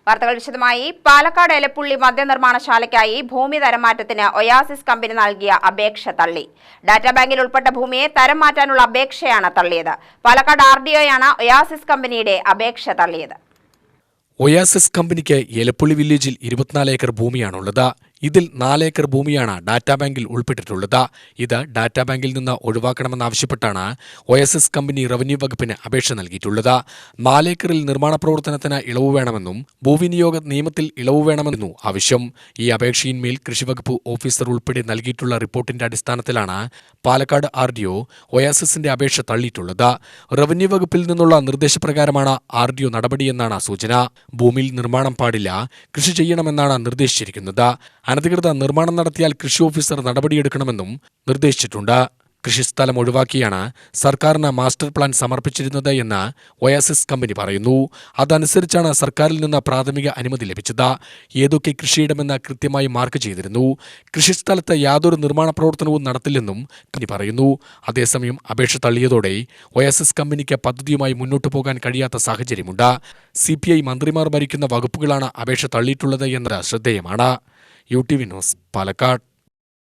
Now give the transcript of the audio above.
വാർത്തകൾ വിശദമായി. പാലക്കാട് എലപ്പുള്ളി മദ്യനിർമ്മാണശാലയ്ക്കായി ഭൂമി തരംമാറ്റത്തിന് ഒയാസിസ് കമ്പനി നൽകിയ അപേക്ഷ തള്ളി. ഡാറ്റാ ബാങ്കിൽ ഉൾപ്പെട്ട ഭൂമിയെ തരം മാറ്റാനുള്ള അപേക്ഷയാണ് തള്ളിയത്. പാലക്കാട് RDOയാണ് ഒയാസിസ് കമ്പനിയുടെ അപേക്ഷ തള്ളിയത്. ഒയാസിസ് കമ്പനിക്ക് എലപ്പുള്ളി വില്ലേജിൽ 24 ഏക്കർ ഭൂമിയാണുള്ളത്. ഇതിൽ 4 ഏക്കർ ഭൂമിയാണ് ഡാറ്റാ ബാങ്കിൽ ഉൾപ്പെട്ടിട്ടുള്ളത്. ഇത് ഡാറ്റാ ബാങ്കിൽ നിന്ന് ഒഴിവാക്കണമെന്നാവശ്യപ്പെട്ടാണ് ഒയാസിസ് കമ്പനി റവന്യൂ വകുപ്പിന് അപേക്ഷ നൽകിയിട്ടുള്ളത്. 4 ഏക്കറിൽ നിർമ്മാണ പ്രവർത്തനത്തിന് ഇളവ് വേണമെന്നും ഭൂവിനിയോഗ നിയമത്തിൽ ഇളവ് വേണമെന്നും ആവശ്യം. ഈ അപേക്ഷയിന്മേൽ കൃഷിവകുപ്പ് ഓഫീസർ ഉൾപ്പെടെ നൽകിയിട്ടുള്ള റിപ്പോർട്ടിന്റെ അടിസ്ഥാനത്തിലാണ് പാലക്കാട് RDO ഒയാസിസിന്റെ അപേക്ഷ തള്ളിയിട്ടുള്ളത്. റവന്യൂ വകുപ്പിൽ നിന്നുള്ള നിർദ്ദേശപ്രകാരമാണ് RDO നടപടിയെന്നാണ് സൂചന. ഭൂമിയിൽ നിർമ്മാണം പാടില്ല, കൃഷി ചെയ്യണമെന്നാണ് നിർദ്ദേശിച്ചിരിക്കുന്നത്. അനധികൃത നിർമ്മാണം നടത്തിയാൽ കൃഷി ഓഫീസർ നടപടിയെടുക്കണമെന്നും നിർദ്ദേശിച്ചിട്ടുണ്ട്. കൃഷിസ്ഥലം ഒഴിവാക്കിയാണ് സർക്കാരിന് മാസ്റ്റർ പ്ലാൻ സമർപ്പിച്ചിരുന്നത് എന്ന് ഒയാസിസ് കമ്പനി പറയുന്നു. അതനുസരിച്ചാണ് സർക്കാരിൽ നിന്ന് പ്രാഥമിക അനുമതി ലഭിച്ചത്. ഏതൊക്കെ കൃഷിയിടമെന്ന് കൃത്യമായി മാർക്ക് ചെയ്തിരുന്നു. കൃഷിസ്ഥലത്ത് യാതൊരു നിർമ്മാണ പ്രവർത്തനവും നടത്തില്ലെന്നും കമ്പനി പറയുന്നു. അതേസമയം അപേക്ഷ തള്ളിയതോടെ ഒയാസിസ് കമ്പനിക്ക് പദ്ധതിയുമായി മുന്നോട്ടു പോകാൻ കഴിയാത്ത സാഹചര്യമുണ്ട്. CPI മന്ത്രിമാർ ഭരിക്കുന്ന വകുപ്പുകളാണ് അപേക്ഷ തള്ളിയിട്ടുള്ളത് എന്നത് ശ്രദ്ധേയമാണ്. UTV news, Palakkad.